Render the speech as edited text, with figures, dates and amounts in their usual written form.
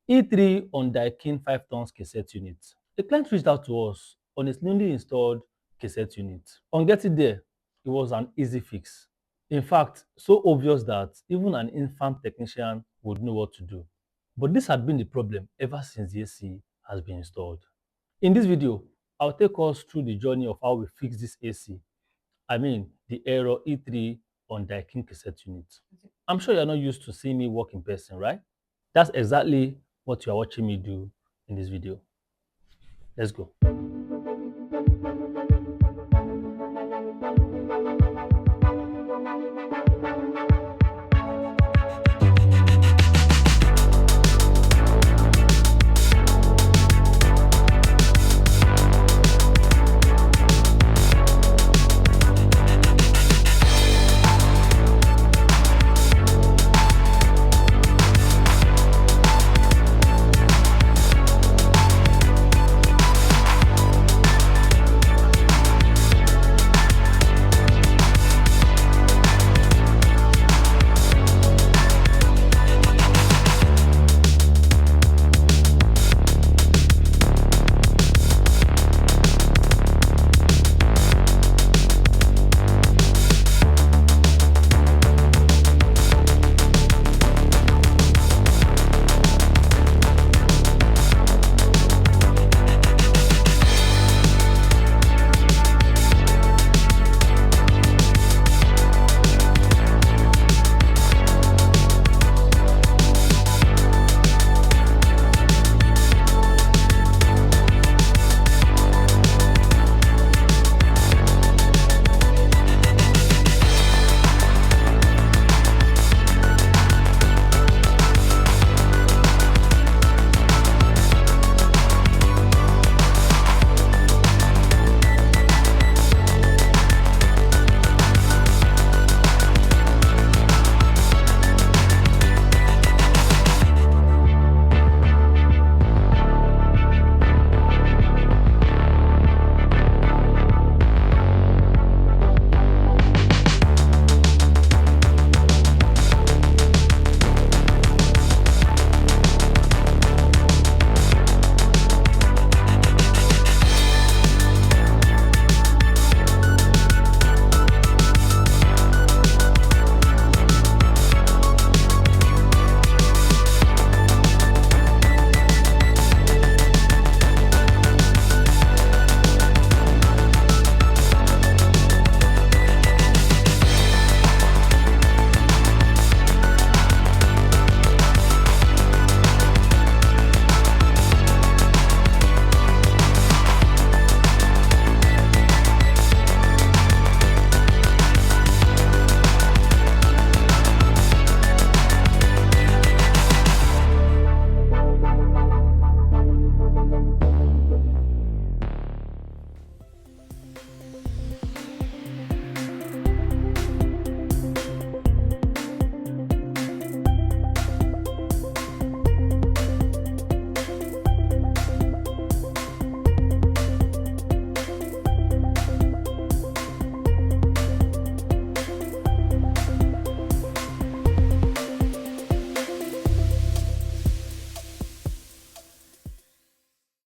E3 on daikin 5 tons cassette unit. The client reached out to us on his newly installed cassette unit. On getting there, it was an easy fix. In fact, so obvious that even an infant technician would know what to do. But this had been the problem ever since the AC has been installed. In this video, I'll take us through the journey of how we fix this AC. I mean, the error E3 on daikin cassette unit. I'm sure you're not used to seeing me work in person, right? That's exactly what you are watching me do in this video. Let's go.